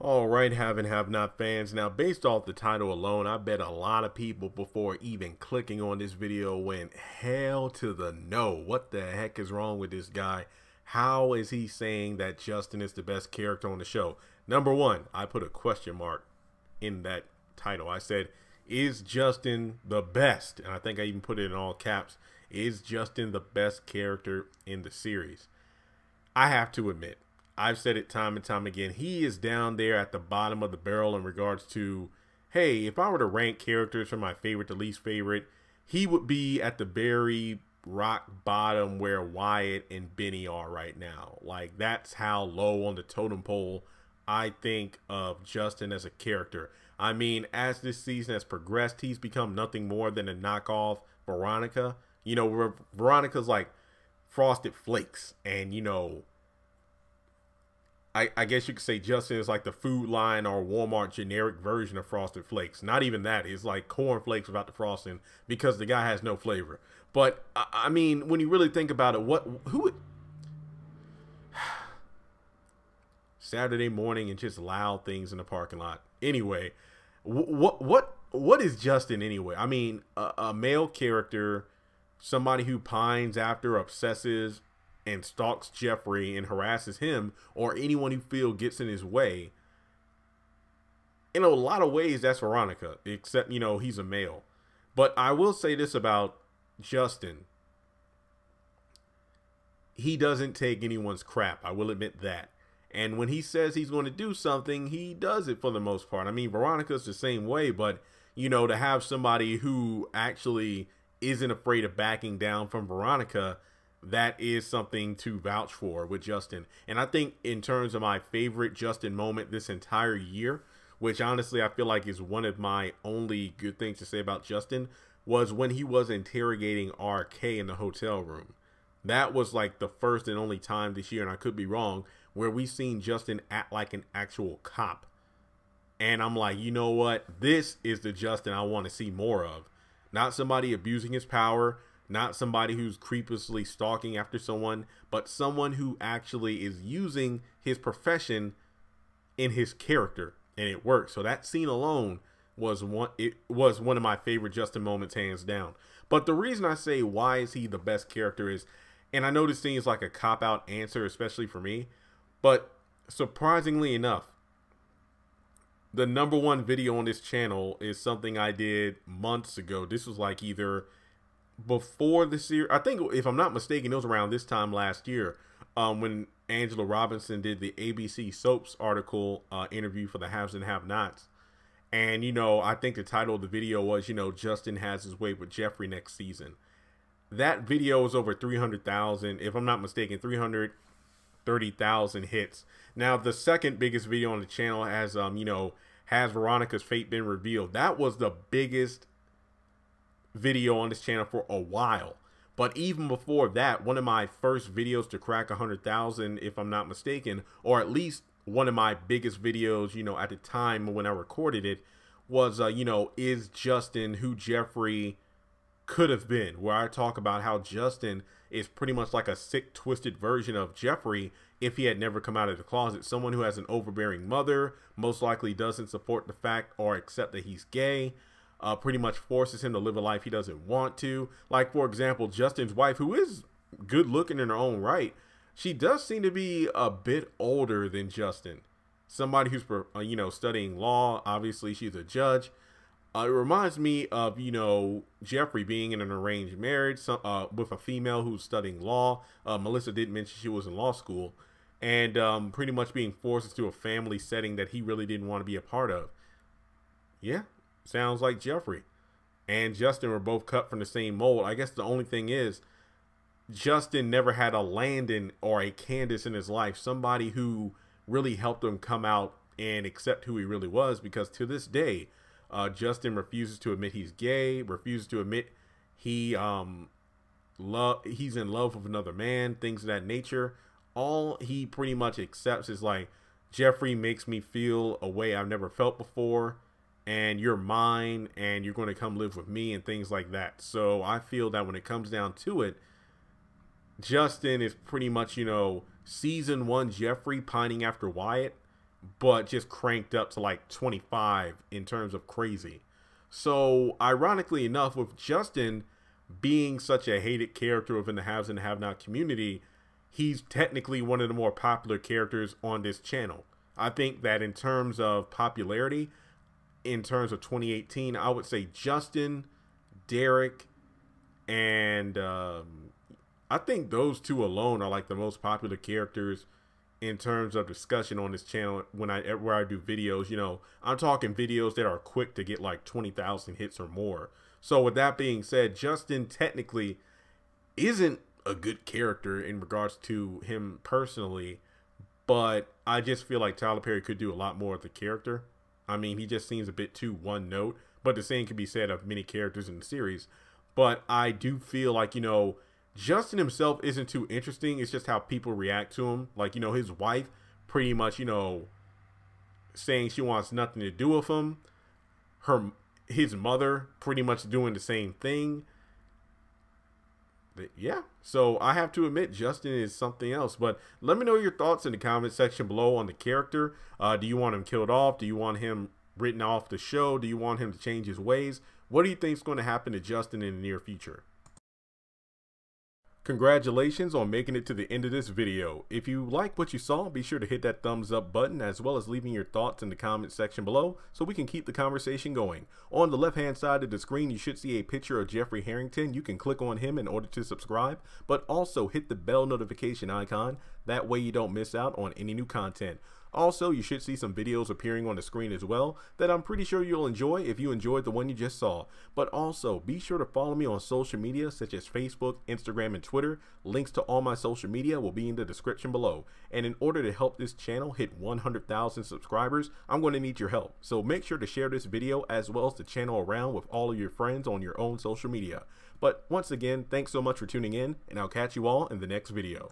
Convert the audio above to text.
All right, have and have not fans. Now, based off the title alone, I bet a lot of people before even clicking on this video went hell to the no. What the heck is wrong with this guy? How is he saying that Justin is the best character on the show? Number one, I put a question mark in that title. I said, is Justin the best? And I think I even put it in all caps. Is Justin the best character in the series? I have to admit, I've said it time and time again, he is down there at the bottom of the barrel in regards to, hey, if I were to rank characters from my favorite to least favorite, he would be at the very rock bottom where Wyatt and Benny are right now. Like, that's how low on the totem pole I think of Justin as a character. I mean, as this season has progressed, he's become nothing more than a knockoff Veronica. You know, Veronica's like Frosted Flakes, and you know, I guess you could say Justin is like the Food Line or Walmart generic version of Frosted Flakes. Not even that. It's like corn flakes without the frosting because the guy has no flavor. But I mean, when you really think about it, who Saturday morning and just loud things in the parking lot. Anyway, what is Justin anyway? I mean, a male character, somebody who pines after, obsesses, and stalks Jeffrey and harasses him or anyone who feels gets in his way. In a lot of ways, that's Veronica, except, you know, he's a male. But I will say this about Justin. He doesn't take anyone's crap. I will admit that. And when he says he's going to do something, he does it for the most part. I mean, Veronica's the same way, but, you know, to have somebody who actually isn't afraid of backing down from Veronica, that is something to vouch for with Justin. And I think in terms of my favorite Justin moment this entire year, which honestly I feel like is one of my only good things to say about Justin, was when he was interrogating RK in the hotel room. That was like the first and only time this year, and I could be wrong, where we seen Justin act like an actual cop. And I'm like, you know what? This is the Justin I want to see more of. Not somebody abusing his power, not somebody who's creepishly stalking after someone, but someone who actually is using his profession in his character, and it works. So that scene alone was one of my favorite Justin moments, hands down. But the reason I say why is he the best character is, and I know this seems like a cop-out answer, especially for me, but surprisingly enough, the #1 video on this channel is something I did months ago. This was like either before this year, I think, if I'm not mistaken, it was around this time last year, when Angela Robinson did the ABC Soaps article interview for the Haves and Have-Nots. And, you know, I think the title of the video was, you know, Justin has his way with Jeffrey next season. That video was over 300,000, if I'm not mistaken, 330,000 hits. Now, the second biggest video on the channel has, you know, has Veronica's fate been revealed? That was the biggest video on this channel for a while. But even before that, one of my first videos to crack 100,000, if I'm not mistaken, or at least one of my biggest videos, you know, at the time when I recorded it, was, you know, is Justin who Jeffrey could have been, where I talk about how Justin is pretty much like a sick, twisted version of Jeffrey if he had never come out of the closet. Someone who has an overbearing mother, most likely doesn't support the fact or accept that he's gay, pretty much forces him to live a life he doesn't want to. Like, for example, Justin's wife, who is good looking in her own right, she does seem to be a bit older than Justin. Somebody who's, you know, studying law. Obviously, she's a judge. It reminds me of, you know, Jeffrey being in an arranged marriage with a female who's studying law. Melissa did mention she was in law school. And pretty much being forced into a family setting that he really didn't want to be a part of. Yeah, sounds like Jeffrey and Justin were both cut from the same mold. I guess the only thing is, Justin never had a Landon or a Candace in his life, somebody who really helped him come out and accept who he really was, because to this day, Justin refuses to admit he's gay, refuses to admit he's in love with another man, things of that nature. All he pretty much accepts is like, Jeffrey makes me feel a way I've never felt before, and you're mine, and you're going to come live with me, and things like that. So I feel that when it comes down to it, Justin is pretty much, you know, season 1 Jeffrey pining after Wyatt, but just cranked up to like 25 in terms of crazy. So ironically enough, with Justin being such a hated character within the haves and have not community, he's technically one of the more popular characters on this channel. I think that in terms of popularity, in terms of 2018, I would say Justin, Derek, and I think those two alone are like the most popular characters in terms of discussion on this channel where I do videos. You know, I'm talking videos that are quick to get like 20,000 hits or more. So with that being said, Justin technically isn't a good character in regards to him personally, but I just feel like Tyler Perry could do a lot more with the character. I mean, he just seems a bit too one note, but the same can be said of many characters in the series. But I do feel like, you know, Justin himself isn't too interesting. It's just how people react to him. Like, you know, his wife pretty much, you know, saying she wants nothing to do with him. His mother pretty much doing the same thing. But yeah, so I have to admit Justin is something else. But let me know your thoughts in the comment section below on the character. Do you want him killed off? Do you want him written off the show? Do you want him to change his ways? What do you think is going to happen to Justin in the near future? Congratulations on making it to the end of this video. If you like what you saw, be sure to hit that thumbs up button as well as leaving your thoughts in the comment section below so we can keep the conversation going. On the left hand side of the screen, you should see a picture of Jeffrey Harrington. You can click on him in order to subscribe, but also hit the bell notification icon. That way you don't miss out on any new content. Also, you should see some videos appearing on the screen as well that I'm pretty sure you'll enjoy if you enjoyed the one you just saw. But also, be sure to follow me on social media such as Facebook, Instagram, and Twitter. Links to all my social media will be in the description below. And in order to help this channel hit 100,000 subscribers, I'm going to need your help. So make sure to share this video as well as the channel around with all of your friends on your own social media. But once again, thanks so much for tuning in, and I'll catch you all in the next video.